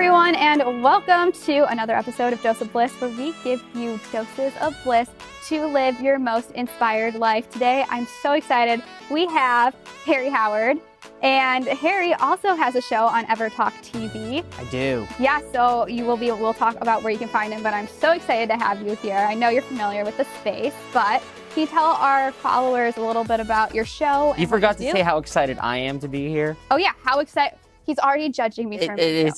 everyone, and welcome to another episode of Dose of Bliss, where we give you doses of bliss to live your most inspired life. Today, I'm so excited. We have Harry Howard, and Harry also has a show on EverTalk TV. I do. Yeah, so we'll talk about where you can find him, but I'm so excited to have you here. I know you're familiar with the space, but can you tell our followers a little bit about your show? You forgot to say how excited I am to be here. Oh yeah, how excited. He's already judging me for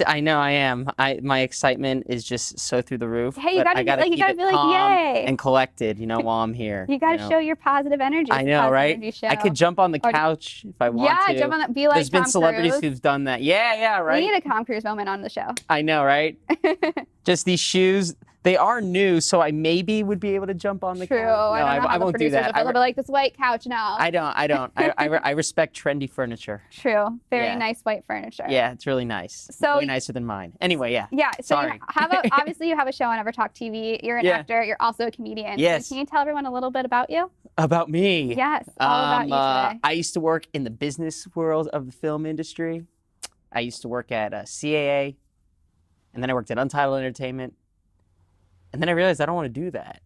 I know I am. My excitement is just so through the roof. Hey, you gotta be like, yay, and collected, while I'm here. You gotta show your positive energy. I know, right? I could jump on the couch if I want to. Yeah, jump on that. Be like There's been Tom celebrities Cruise. who've done that. Yeah, right. We need a Tom Cruise moment on the show. I know, right? Just these shoes. They are new, so I maybe would be able to jump on the couch. True. No, I won't do that. I would like this white couch now. I don't. I respect trendy furniture. True. Very nice white furniture. Yeah, it's really nice. So way nicer than mine. Anyway, yeah. Yeah. So Sorry. Obviously you have a show on EverTalk TV. You're an actor. You're also a comedian. Yes. So can you tell everyone a little bit about you? About me? Yes. All about you today. I used to work in the business world of the film industry. I used to work at CAA, and then I worked at Untitled Entertainment. And then I realized I don't want to do that.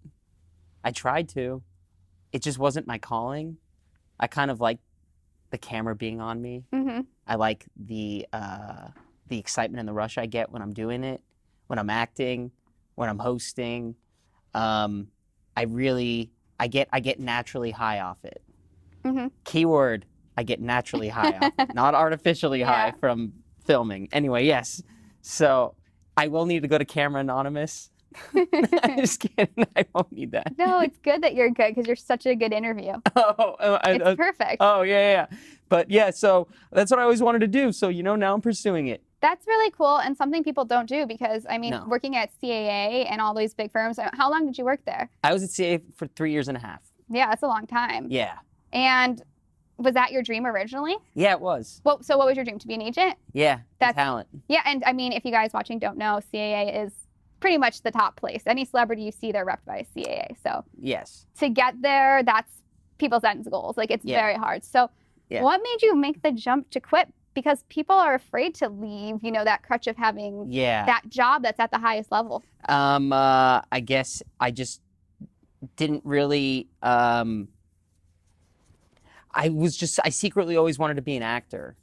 I tried to. It just wasn't my calling. I kind of like the camera being on me. Mm-hmm. I like the excitement and the rush I get when I'm doing it, when I'm acting, when I'm hosting. I get naturally high off it. Mm-hmm. Keyword, I get naturally high off it, not artificially high from filming. Anyway, yes. So I will need to go to Camera Anonymous. I'm just kidding. I won't need that. No, it's good that you're good because you're such a good interview. It's perfect. Oh, yeah. But yeah, so that's what I always wanted to do. So, now I'm pursuing it. That's really cool and something people don't do because, working at CAA and all these big firms, how long did you work there? I was at CAA for 3 years and a half. Yeah, that's a long time. Yeah. And was that your dream originally? Yeah, it was. Well, so what was your dream? To be an agent? Yeah, that's talent. Yeah, and if you guys watching don't know, CAA is pretty much the top place. Any celebrity you see, they're repped by CAA. So yes, to get there, that's people's end goals. Like it's very hard. So what made you make the jump to quit? Because people are afraid to leave, that crutch of having that job that's at the highest level. I guess I just didn't really, I secretly always wanted to be an actor.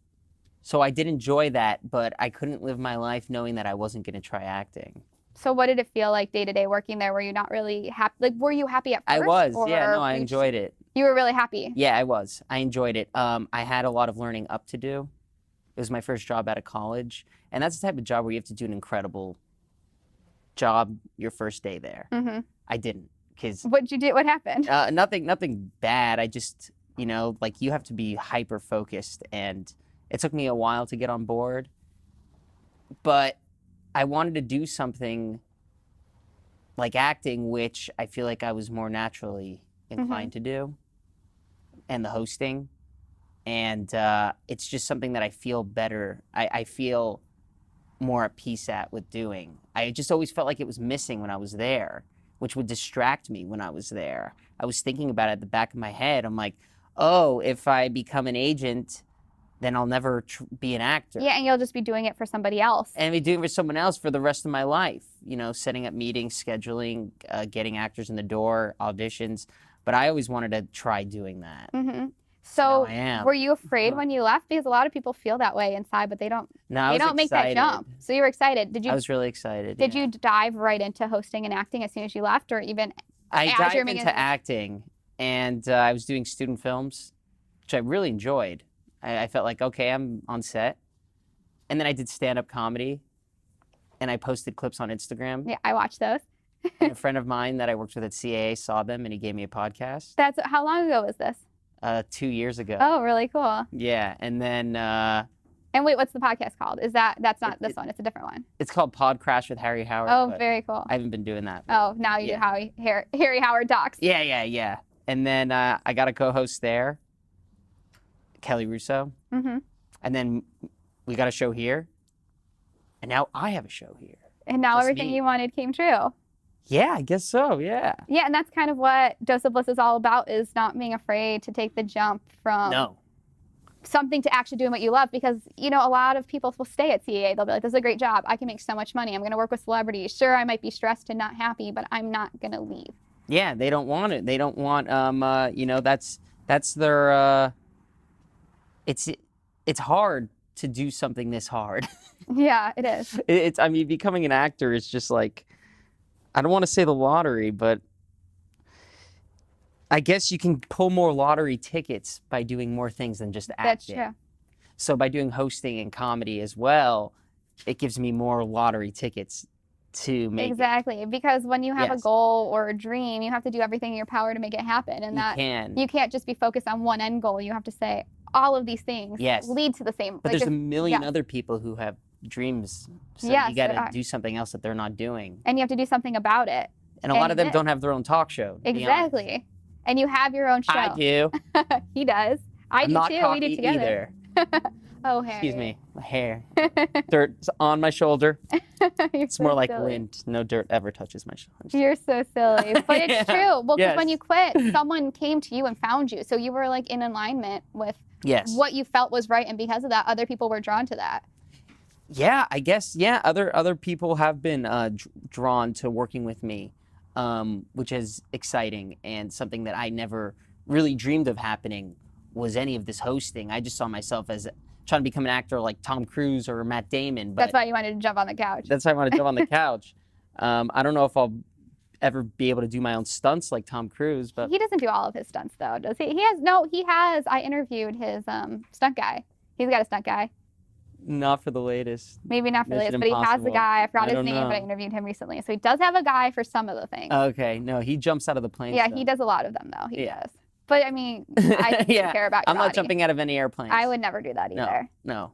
So I did enjoy that, but I couldn't live my life knowing that I wasn't going to try acting. So what did it feel like day to day working there? Were you not really happy? Like, were you happy at first? I was, I enjoyed it. You were really happy? Yeah, I was. I enjoyed it. I had a lot of learning up to do. It was my first job out of college. And that's the type of job where you have to do an incredible job your first day there. Mm-hmm. I didn't. What'd you do? What happened? Nothing bad. I just, you have to be hyper focused. And it took me a while to get on board. But I wanted to do something like acting, which I feel like I was more naturally inclined to do, and the hosting. And it's just something that I feel better. I feel more at peace with doing. I just always felt like it was missing when I was there, which would distract me when I was there. I was thinking about it at the back of my head. I'm like, oh, if I become an agent, then I'll never be an actor. Yeah, and you'll just be doing it for somebody else. And be doing it for someone else for the rest of my life. Setting up meetings, scheduling, getting actors in the door, auditions. But I always wanted to try doing that. Mm-hmm. So were you afraid when you left? Because a lot of people feel that way inside, but they don't. No, they don't make that jump. So you were excited. I was really excited. Did you dive right into hosting and acting as soon as you left, or even? I dived into acting, and I was doing student films, which I really enjoyed. I felt like, okay, I'm on set. And then I did stand-up comedy, and I posted clips on Instagram. Yeah, I watched those. And a friend of mine that I worked with at CAA saw them, and he gave me a podcast. How long ago was this? 2 years ago. Oh, really cool. Yeah, and then... and wait, what's the podcast called? That's not this one, it's a different one. It's called Pod Crash with Harry Howard. Oh, very cool. I haven't been doing that. Oh, now you do Harry Howard Talks. Yeah. And then I got a co-host there, Kelly Russo. Mm-hmm. And then we got a show here. And now I have a show here. And now everything you wanted came true. Yeah, I guess so, yeah. Yeah, and that's kind of what Dose of Bliss is all about, is not being afraid to take the jump from... No. something to actually doing what you love, because you know a lot of people will stay at CAA. They'll be like, this is a great job, I can make so much money, I'm going to work with celebrities. Sure, I might be stressed and not happy, but I'm not going to leave. Yeah, they don't want it. They don't want you know, that's their it's hard to do something this hard. Yeah, it is. It's I mean, becoming an actor is just like, I don't want to say the lottery, but I guess you can pull more lottery tickets by doing more things than just acting. That's true. So by doing hosting and comedy as well, it gives me more lottery tickets to make Exactly, because when you have a Yes. goal or a dream, you have to do everything in your power to make it happen, and that you you can't just be focused on one end goal. You have to say all of these things Yes. lead to the same. But like there's a if- million yeah. other people who have dreams, so Yes, you got there to are. do something else that they're not doing. and you have to do something about it. And a lot And of them it- don't have their own talk show. to be honest. Exactly. And you have your own show. I do. He does. I I'm do not too. We cocky do together. either. Oh, Harry. Excuse me. My hair. Dirt's on my shoulder. It's more like lint. No dirt ever touches my shoulder. You're so silly. But it's Yeah. true. Well, because when Yes. you quit, someone came to you and found you. So you were like in alignment with Yes. what you felt was right. And because of that, other people were drawn to that. Yeah, I guess. Yeah, other people have been drawn to working with me, which is exciting, and something that I never really dreamed of happening was any of this hosting. I just saw myself as trying to become an actor like Tom Cruise or Matt Damon. But That's why you wanted to jump on the couch. that's why I want to jump on the couch. I don't know if I'll ever be able to do my own stunts like Tom Cruise, but He doesn't do all of his stunts, though, does he? He has. I interviewed his stunt guy. He's got a stunt guy. not for the latest. Maybe not for Mission this, but he has the Impossible. guy. I forgot I his don't name, but I know. interviewed him recently. So he does have a guy for some of the things. Okay, no, he jumps out of the plane. Yeah, stuff. he does a lot of them, though. He Yeah. does. But I mean, I don't Yeah, care about your I'm not body. jumping out of any airplanes. I would never do that No, either. no.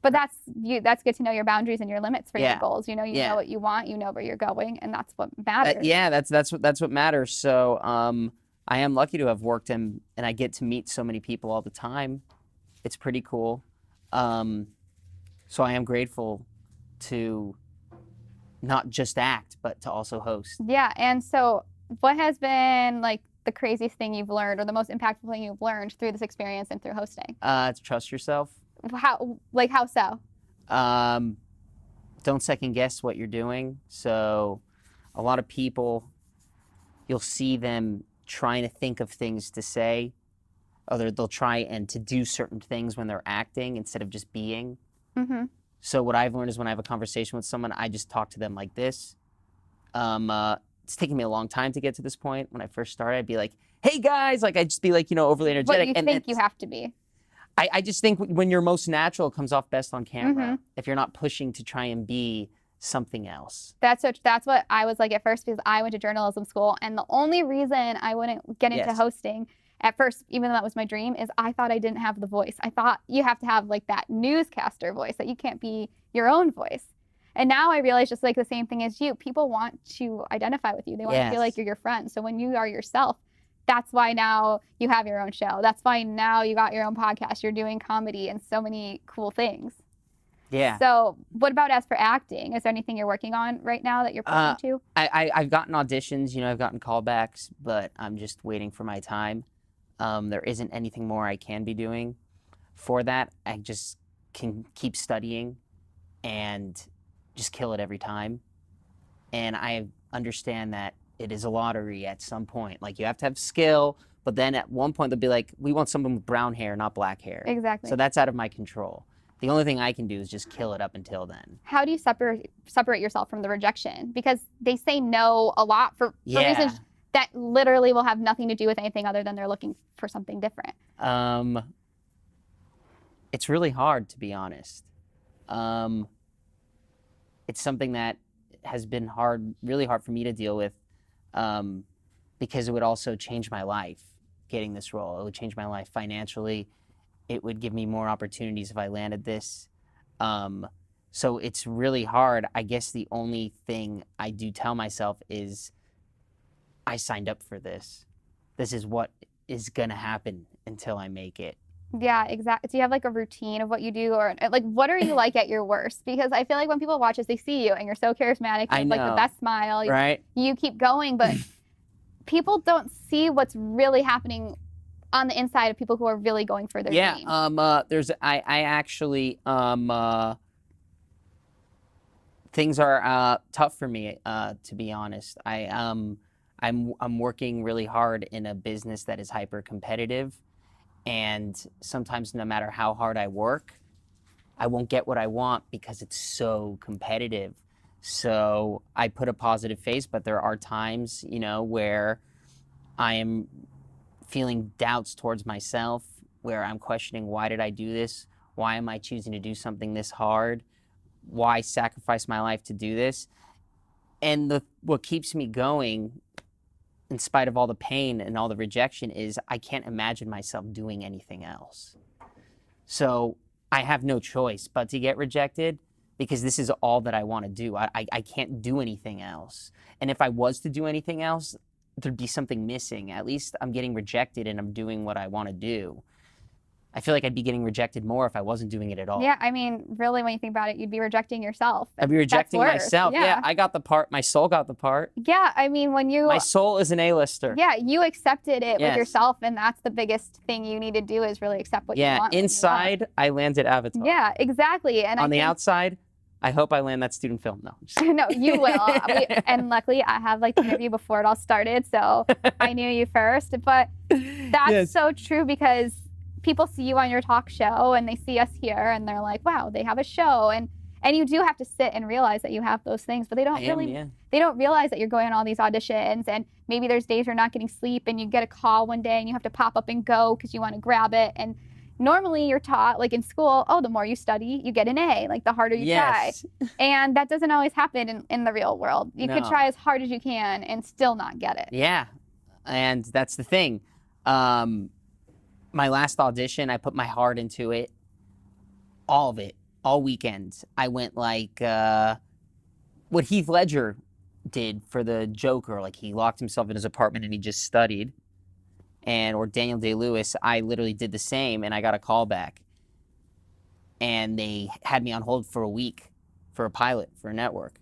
But that's good to know your boundaries and your limits for Yeah. your goals. You know Yeah. what you want, you know where you're going, and that's what matters. Yeah, that's what matters. So I am lucky to have worked and I get to meet so many people all the time. It's pretty cool. So I am grateful to not just act, but to also host. Yeah, and so what has been like the craziest thing you've learned or the most impactful thing you've learned through this experience and through hosting? To trust yourself. How so? Don't second guess what you're doing. So a lot of people, you'll see them trying to think of things to say, or they'll try and to do certain things when they're acting instead of just being. Mm-hmm. So what I've learned is when I have a conversation with someone, I just talk to them like this. It's taken me a long time to get to this point. When I first started, I'd be like, "Hey guys," like I'd just be like, overly energetic. What you think you have to be. I just think when you're most natural, it comes off best on camera. Mhm. If you're not pushing to try and be something else. That's what I was like at first, because I went to journalism school, and the only reason I wouldn't get into Yes. hosting at first, even though that was my dream, is I thought I didn't have the voice. I thought you have to have like that newscaster voice, that you can't be your own voice. And now I realize, just like the same thing as you, people want to identify with you. They want to feel like Yes. you're your friend. So when you are yourself, that's why now you have your own show. That's why now you got your own podcast. You're doing comedy and so many cool things. Yeah. So what about as for acting? Is there anything you're working on right now that you're pushing to? I've gotten auditions, I've gotten callbacks, but I'm just waiting for my time. There isn't anything more I can be doing for that. I just can keep studying and just kill it every time. And I understand that it is a lottery at some point. Like, you have to have skill, but then at one point they'll be like, we want someone with brown hair, not black hair. Exactly. So that's out of my control. The only thing I can do is just kill it up until then. How do you separate yourself from the rejection? Because they say no a lot for Yeah. reasons that literally will have nothing to do with anything other than they're looking for something different. It's really hard, to be honest. It's something that has been really hard for me to deal with, because it would also change my life, getting this role. It would change my life financially. It would give me more opportunities if I landed this. So it's really hard. I guess the only thing I do tell myself is, I signed up for this. This is what is going to happen until I make it. Yeah, exactly. Do you have like a routine of what you do, or like what are you like at your worst? Because I feel like when people watch us, they see you and you're so charismatic. You I have like the know. best smile. Right? You keep going, but people don't see what's really happening on the inside of people who are really going for their dreams? I actually things are tough for me, to be honest. I'm working really hard in a business that is hyper competitive, and sometimes no matter how hard I work, I won't get what I want because it's so competitive. So I put a positive face, but there are times, where I am feeling doubts towards myself, where I'm questioning, why did I do this? Why am I choosing to do something this hard? Why sacrifice my life to do this? And what keeps me going, in spite of all the pain and all the rejection, is I can't imagine myself doing anything else. So I have no choice but to get rejected, because this is all that I want to do. I can't do anything else. And if I was to do anything else, there'd be something missing. At least I'm getting rejected and I'm doing what I want to do. I feel like I'd be getting rejected more if I wasn't doing it at all. Yeah, I mean, really, when you think about it, you'd be rejecting yourself. I'd be rejecting myself. Yeah. Yeah, I got the part. My soul got the part. Yeah, I mean, when you... My soul is an A-lister. Yeah, you accepted it Yes. with yourself, and that's the biggest thing you need to do, is really accept what you want. Yeah, inside, I landed Avatar. Yeah, exactly. And on the outside, I hope I land that student film. No. No, you will. And luckily, I have the interview before it all started, so I knew you first. But that's so true, because people see you on your talk show and they see us here and they're like, wow, they have a show. And you do have to sit and realize that you have those things, but they don't they don't realize that you're going on all these auditions, and maybe there's days you're not getting sleep and you get a call one day and you have to pop up and go because you want to grab it. And normally you're taught, in school, the more you study, you get an A, the harder you try. And that doesn't always happen in the real world. You could try as hard as you can and still not get it. Yeah, and that's the thing. My last audition, I put my heart into it, all of it, all weekend. I went what Heath Ledger did for the Joker. He locked himself in his apartment and he just studied. Or Daniel Day-Lewis, I literally did the same, and I got a call back. And they had me on hold for a week for a pilot, for a network.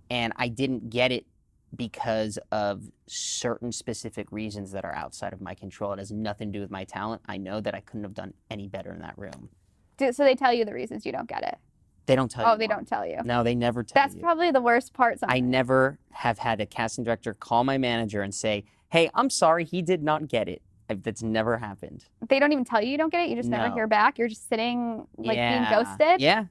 And I didn't get it because of certain specific reasons that are outside of my control. It has nothing to do with my talent. I know that I couldn't have done any better in that room. So they tell you the reasons you don't get it? They don't tell you. Oh, they don't tell you? No, they never tell you. That's probably the worst part sometimes. I never have had a casting director call my manager and say, hey, I'm sorry, he did not get it. That's never happened. They don't even tell you don't get it? You just never hear back? You're just sitting, being ghosted? Yeah.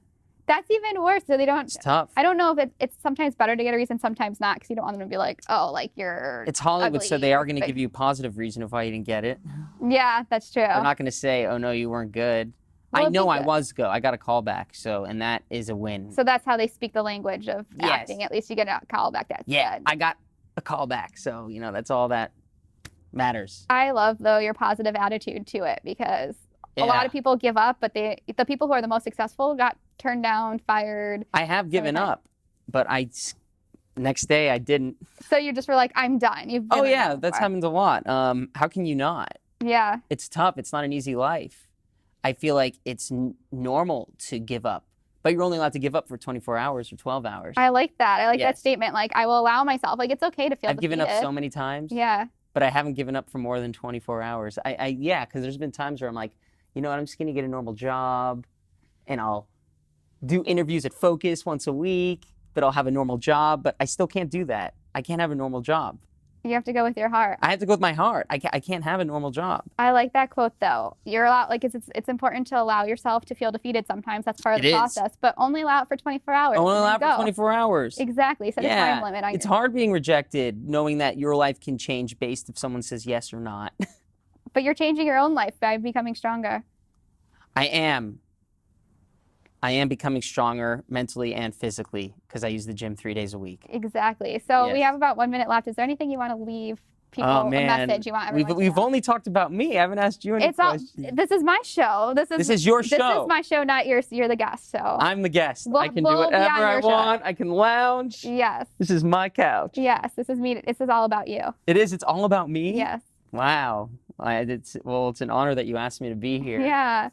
That's even worse. So they don't... It's tough. I don't know if it's sometimes better to get a reason, sometimes not, because you don't want them to be like, oh, you're It's Hollywood, ugly, so they are going to give you a positive reason of why you didn't get it. Yeah, that's true. They're not going to say, oh, no, you weren't good. Well, I know I was good. I got a call back, and that is a win. So that's how they speak the language of acting. At least you get a call back. That's good. I got a call back, so, that's all that matters. I love, though, your positive attitude to it, because a lot of people give up, but the people who are the most successful got turned down, fired. I have given up, but next day I didn't. So you just were like, I'm done. You've Oh yeah, that's happened a lot. How can you not? Yeah. It's tough. It's not an easy life. I feel like it's normal to give up, but you're only allowed to give up for 24 hours or 12 hours. I like that. I like that statement. I will allow myself. It's okay to feel I've given up so many times. Yeah. But I haven't given up for more than 24 hours. Because there's been times where I'm like, you know what, I'm just going to get a normal job, and I'll do interviews at Focus once a week, but I'll have a normal job, but I still can't do that. I can't have a normal job. You have to go with your heart. I have to go with my heart. I can't have a normal job. I like that quote, though. You're allowed, it's important to allow yourself to feel defeated sometimes. That's part of the process, but only allow it for 24 hours. Only allow it for 24 hours. Exactly. Set a time limit on It's hard being rejected, knowing that your life can change based if someone says yes or not. But you're changing your own life by becoming stronger. I am becoming stronger mentally and physically, because I use the gym 3 days a week. Exactly. So we have about 1 minute left. Is there anything you want to leave people, a message you want everyone to We've know? only talked about me. I haven't asked you any questions. This is my show. This is your show. This is my show, not yours. You're the guest. So I'm the guest. I can do we'll be whatever on I your want. show. I can lounge. Yes. This is my couch. Yes. This is me. This is all about you. It is. It's all about me? Yes. Wow. It's an honor that you asked me to be here. Yeah.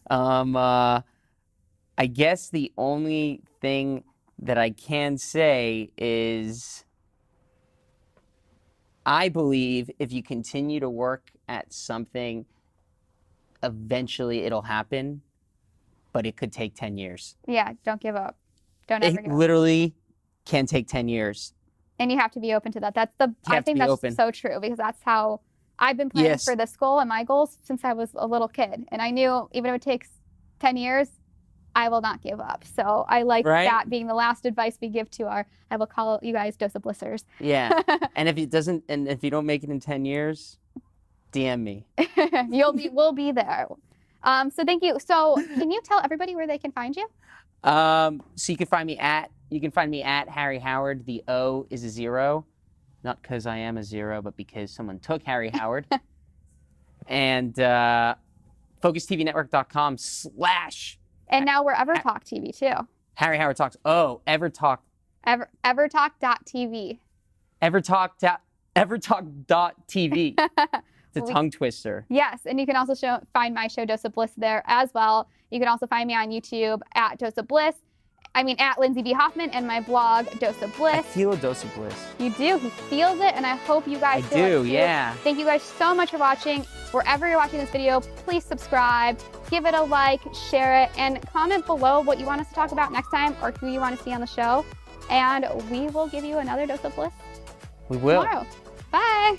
I guess the only thing that I can say is I believe if you continue to work at something eventually it'll happen, but it could take 10 years. Yeah, don't give up. Don't ever It give up. literally can take 10 years. And you have to be open to that. I think that's so true, because that's how I've been planning for this goal and my goals since I was a little kid. And I knew even if it takes 10 years, I will not give up. So I like that being the last advice we give to I will call you guys Dose of Blissers. Yeah. And if you don't make it in 10 years, DM me. We'll be there. So thank you. So can you tell everybody where they can find you? So you can find me at Harry Howard. The O is a 0, not because I am a 0, but because someone took Harry Howard. And FocusTVNetwork.com/ And now we're EverTalk TV too. Harry Howard Talks. Oh, EverTalk. EverTalk.tv. EverTalk.tv. It's a tongue twister. Yes, and you can also find my show Dose of Bliss there as well. You can also find me on YouTube at Dose of Bliss. At Lindsay B. Hoffman, and my blog, Dose of Bliss. I feel a dose of bliss. You do. He feels it, and I hope you guys feel it too. Yeah. Thank you guys so much for watching. Wherever you're watching this video, please subscribe, give it a like, share it, and comment below what you want us to talk about next time or who you want to see on the show. And we will give you another Dose of Bliss We will. tomorrow. Bye.